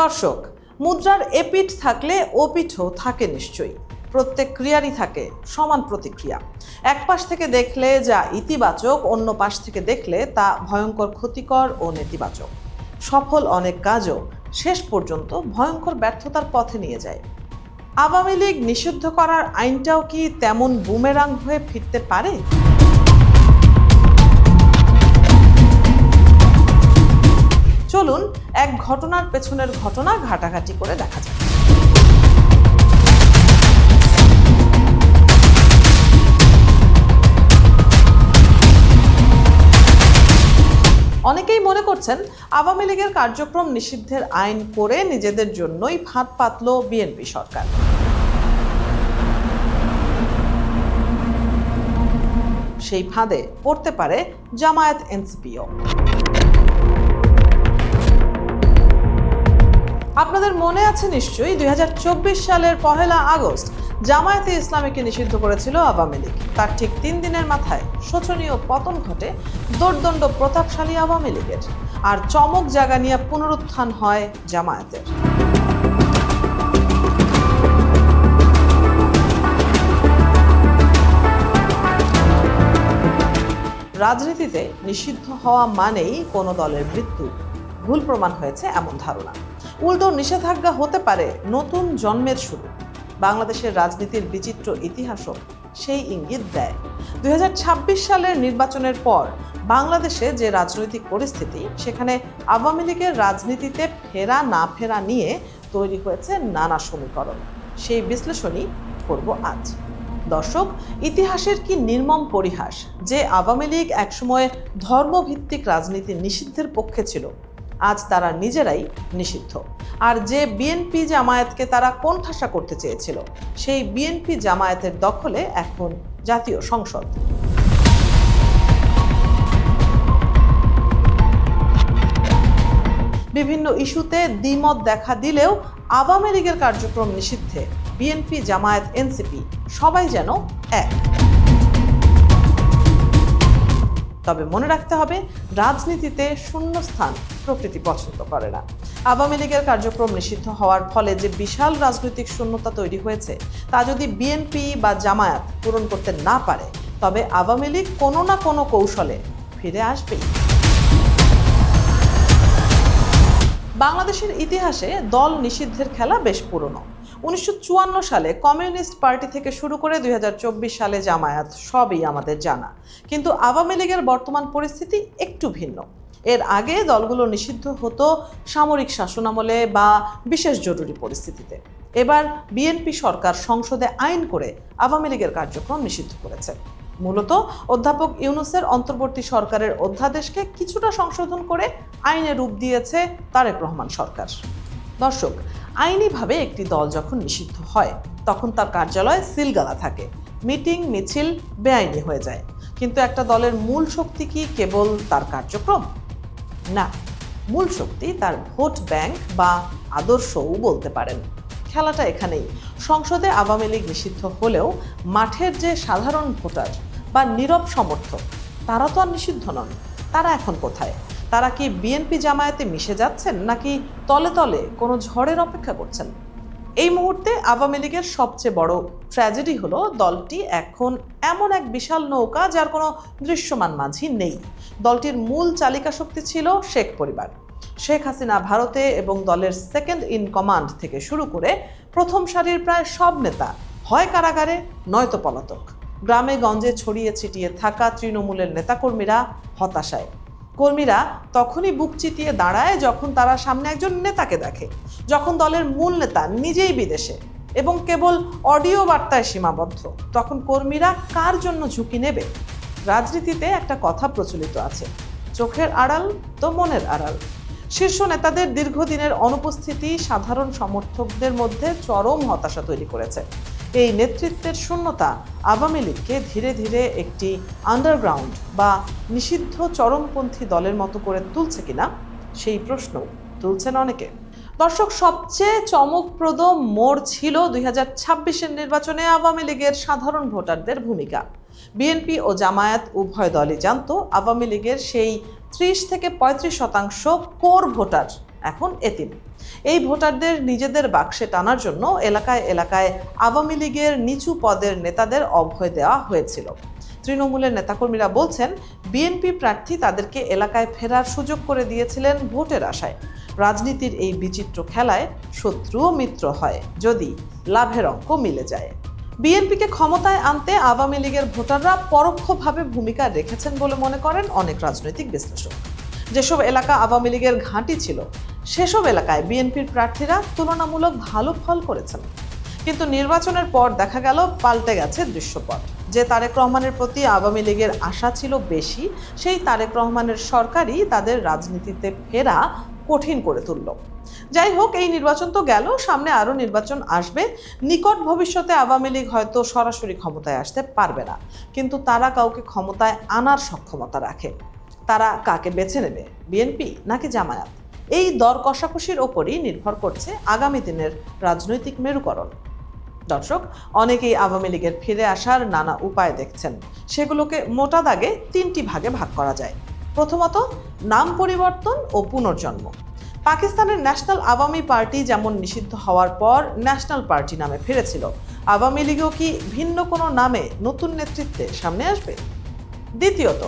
দর্শক, মুদ্রার এপিঠ থাকলে ওপিঠও থাকে নিশ্চয়ই। প্রত্যেক ক্রিয়ারই থাকে সমান প্রতিক্রিয়া। এক পাশ থেকে দেখলে যা ইতিবাচক, অন্য পাশ থেকে দেখলে তা ভয়ঙ্কর ক্ষতিকর ও নেতিবাচক। সফল অনেক কাজও শেষ পর্যন্ত ভয়ঙ্কর ব্যর্থতার পথে নিয়ে যায়। আওয়ামী লীগ নিষিদ্ধ করার আইনটাও কি তেমন বুমেরাং হয়ে ফিরতে পারে? চলুন এক ঘটনার পেছনের ঘটনা ঘাটাঘাটি করে দেখা যাক। অনেকেই মনে করছেন আওয়ামী লীগের কার্যক্রম নিষিদ্ধের আইন করে নিজেদের জন্যই ফাঁদ পাতল বিএনপি সরকার। সেই ফাঁদে পড়তে পারে জামায়াত এনসিপিও। আপনাদের মনে আছে নিশ্চয়ই 2024 সালের 1 আগস্ট জামায়াতে ইসলামীকে নিষিদ্ধ করেছিল আওয়ামী লীগ। তার ঠিক 3 দিনের মাথায় শোচনীয় পতন ঘটে দোর্দণ্ড প্রতাপশালী আওয়ামী লীগের, আর চমক জাগা নিয়ে পুনরুত্থান হয় জামায়াতের। রাজনীতিতে নিষিদ্ধ হওয়া মানেই কোনো দলের মৃত্যু, ভুল প্রমাণ হয়েছে এমন ধারণা। উল্টো নিষেধাজ্ঞা হতে পারে নতুন জন্মের শুরু। বাংলাদেশের রাজনীতির বিচিত্র ইতিহাসও সেই ইঙ্গিত দেয়। 2026 সালের নির্বাচনের পর বাংলাদেশে যে রাজনৈতিক পরিস্থিতি, সেখানে আওয়ামী লীগের রাজনীতিতে ফেরা না ফেরা নিয়ে তৈরি হয়েছে নানা সমীকরণ। সেই বিশ্লেষণই করব আজ। দর্শক, ইতিহাসের কি নির্মম পরিহাস যে আওয়ামী লীগ একসময় ধর্মভিত্তিক রাজনীতি নিষিদ্ধের পক্ষে ছিল, আজ তারা নিজেরাই নিষিদ্ধ। আর যে বিএনপি জামায়াতকে তারা কোণঠাসা করতে চেয়েছিল, সেই বিএনপি জামায়াতের দখলে এখন জাতীয় সংসদ। বিভিন্ন ইস্যুতে দ্বিমত দেখা দিলেও আওয়ামী লীগের কার্যক্রম নিষিদ্ধে বিএনপি জামায়াত এনসিপি সবাই যেন এক। তবে মনে রাখতে হবে, রাজনীতিতে শূন্যস্থান প্রকৃতি পছন্দ করে না। আওয়ামী লীগের কার্যক্রম নিষিদ্ধ হওয়ার ফলে যে বিশাল রাজনৈতিক শূন্যতা তৈরি হয়েছে, তা যদি বিএনপি বা জামায়াত পূরণ করতে না পারে, তবে আওয়ামী লীগ কোনো না কোনো কৌশলে ফিরে আসবেই। বাংলাদেশের ইতিহাসে দল নিষিদ্ধের খেলা বেশ পুরনো। 1954 সালে কমিউনিস্ট পার্টি থেকে শুরু করে 2024 সালে জামায়াত, সবই আমাদের জানা। কিন্তু আওয়ামী লীগের বর্তমান পরিস্থিতি একটু ভিন্ন। এর আগে দলগুলো নিষিদ্ধ হতো সামরিক শাসনামলে বা বিশেষ জরুরি পরিস্থিতিতে। এবার বিএনপি সরকার সংসদে আইন করে আওয়ামী লীগের কার্যক্রম নিষিদ্ধ করেছে। মূলত অধ্যাপক ইউনূসের অন্তর্বর্তী সরকারের অধ্যাদেশকে কিছুটা সংশোধন করে আইনে রূপ দিয়েছে তারেক রহমান সরকার। দর্শক, আইনিভাবে একটি দল যখন নিষিদ্ধ হয়, তখন তার কার্যালয়ে সিলগালা থাকে, মিটিং মিছিল বেআইনি হয়ে যায়। কিন্তু একটা দলের মূল শক্তি কি কেবল তার কার্যক্রম? না, মূল শক্তি তার ভোট ব্যাংক বা আদর্শও বলতে পারেন। খেলাটা এখানেই। সংসদে আওয়ামী লীগ নিষিদ্ধ হলেও মাঠের যে সাধারণ ভোটার বা নীরব সমর্থক, তারা তো আর নিষিদ্ধ নন। তারা এখন কোথায়? তারা কি বিএনপি জামায়াতে মিশে যাচ্ছেন, নাকি তলে তলে কোনো ঝড়ের অপেক্ষা করছেন? এই মুহূর্তে আওয়ামী লীগের সবচেয়ে বড় ট্র্যাজেডি হলো, দলটি এখন এমন এক বিশাল নৌকা যার কোনো দৃশ্যমান মাঝি নেই। দলটির মূল চালিকা শক্তি ছিল শেখ পরিবার। শেখ হাসিনা ভারতে এবং দলের সেকেন্ড ইন কমান্ড থেকে শুরু করে প্রথম সারির প্রায় সব নেতা হয় কারাগারে, নয়তো পলাতক। গ্রামে গঞ্জে ছড়িয়ে ছিটিয়ে থাকা তৃণমূলের নেতাকর্মীরা হতাশায়। কর্মীরা তখনই বুক চিতিয়ে দাঁড়ায় যখন তারা সামনে একজন নেতাকে দেখে, যখন দলের মূল নেতা নিজেই বিদেশে এবং কেবল অডিও বার্তায় সীমাবদ্ধ। তখন কর্মীরা কার জন্য ঝুঁকি নেবে? রাজনীতিতে একটা কথা প্রচলিত আছে, চোখের আড়াল তো মনের আড়াল। শীর্ষ নেতাদের দীর্ঘদিনের অনুপস্থিতি সাধারণ সমর্থকদের মধ্যে চরম হতাশা তৈরি করেছে। এই নেতৃত্বের শূন্যতা আওয়ামী লীগকে ধীরে ধীরে একটি আন্ডারগ্রাউন্ড বা নিষিদ্ধ চরমপন্থী দলের মতো করে তুলছে কিনা, সেই প্রশ্ন তুলছেন অনেকে। দর্শক, সবচেয়ে চমকপ্রদ মোড় ছিল 2026-এর নির্বাচনে আওয়ামী লীগের সাধারণ ভোটারদের ভূমিকা। বিএনপি ও জামায়াত উভয় দলই জানত আওয়ামী লীগের সেই 30 থেকে 35% কোর ভোটার এখন এতিম। এই ভোটারদের নিজেদের বাক্সে টানার জন্য এলাকায় এলাকায় আওয়ামী লীগের নিচু পদের নেতাদের অভয় দেওয়া হয়েছিল। তৃণমূলের নেতাকর্মীরা বলছেন, বিএনপি প্রার্থী তাদেরকে এলাকায় ফেরার সুযোগ করে দিয়েছিলেন ভোটের আশায়। রাজনীতির এই বিচিত্র খেলায় শত্রু ও মিত্র হয় যদি লাভের অঙ্ক মিলে যায়। বিএনপিকে ক্ষমতায় আনতে আওয়ামী লীগের ভোটাররা পরোক্ষভাবে ভূমিকা রেখেছেন বলে মনে করেন অনেক রাজনৈতিক বিশ্লেষক। যেসব এলাকা আওয়ামী লীগের ঘাঁটি ছিল, সেসব এলাকায় বিএনপির প্রার্থীরা তুলনামূলক ভালো ফল করেছেন। কিন্তু নির্বাচনের পর দেখা গেল পাল্টে গেছে দৃশ্যপট। যে তারেক রহমানের প্রতি আওয়ামী লীগের আশা ছিল বেশি, সেই তারেক রহমানের সরকারই তাদের রাজনীতিতে ফেরা কঠিন করে তুলল। যাই হোক, এই নির্বাচন তো গেল, সামনে আরও নির্বাচন আসবে। নিকট ভবিষ্যতে আওয়ামী লীগ হয়তো সরাসরি ক্ষমতায় আসতে পারবে না, কিন্তু তারা কাউকে ক্ষমতায় আনার সক্ষমতা রাখে। তারা কাকে বেছে নেবে, বিএনপি নাকি জামায়াত? এই দর কষাকষির ওপরই নির্ভর করছে আগামী দিনের রাজনৈতিক মেরুকরণ। দর্শক, অনেকেই আওয়ামী লীগের ফিরে আসার নানা উপায় দেখছেন। সেগুলোকে মোটা দাগে 3টি ভাগে ভাগ করা যায়। প্রথমত, নাম পরিবর্তন ও পুনর্জন্ম। পাকিস্তানের ন্যাশনাল আওয়ামী পার্টি যেমন নিষিদ্ধ হওয়ার পর ন্যাশনাল পার্টি নামে ফিরেছিল, আওয়ামী লীগও কি ভিন্ন কোনো নামে নতুন নেতৃত্বে সামনে আসবে? দ্বিতীয়ত,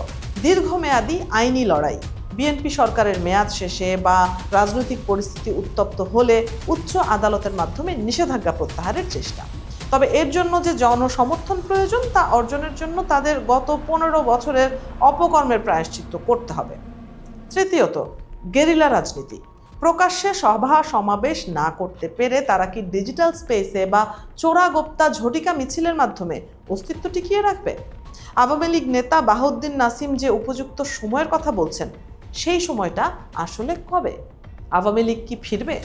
দীর্ঘমেয়াদী আইনি লড়াই। বিএনপি সরকারের মেয়াদ শেষে বা রাজনৈতিক পরিস্থিতি উত্তপ্ত হলে উচ্চ আদালতের মাধ্যমে নিষেধাজ্ঞা প্রত্যাহারের চেষ্টা। তবে এর জন্য যে জনসমর্থন প্রয়োজন, তা অর্জনের জন্য তাদের গত 15 বছরের অপকর্মের প্রায়শ্চিত্ত করতে হবে। তৃতীয়ত, গেরিলা রাজনীতি। প্রকাশ্যে সভা সমাবেশ না করতে পেরে তারা কি ডিজিটাল স্পেসে বা চোরাগোপ্তা ঝটিকা মিছিলের মাধ্যমে অস্তিত্ব টিকিয়ে রাখবে? আওয়ামী লীগ নেতা বাহাউদ্দিন নাসিম যে উপযুক্ত সময়ের কথা বলছেন, সেই সময়টা আসলে কবে? আওয়ামী লীগ কি ফিরবে?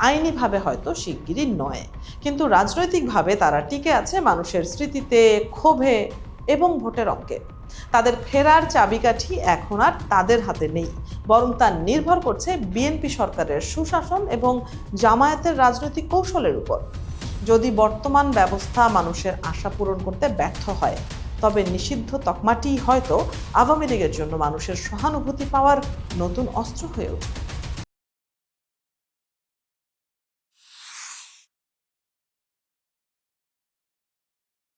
আইনিভাবে হয়তো শিগগিরই নয়, কিন্তু রাজনৈতিকভাবে তারা টিকে আছে মানুষের স্মৃতিতে, ক্ষোভে এবং ভোটের অঙ্কে। তাদের ফেরার চাবিকাঠি এখন আর তাদের হাতে নেই, বরং তা নির্ভর করছে বিএনপি সরকারের সুশাসন এবং জামায়াতের রাজনৈতিক কৌশলের উপর। যদি বর্তমান ব্যবস্থা মানুষের আশা পূরণ করতে ব্যর্থ হয়, তবে নিষিদ্ধ তকমাটি হয়তো আওয়ামী লীগের জন্য মানুষের সহানুভূতি পাওয়ার নতুন অস্ত্র হয়ে উঠবে।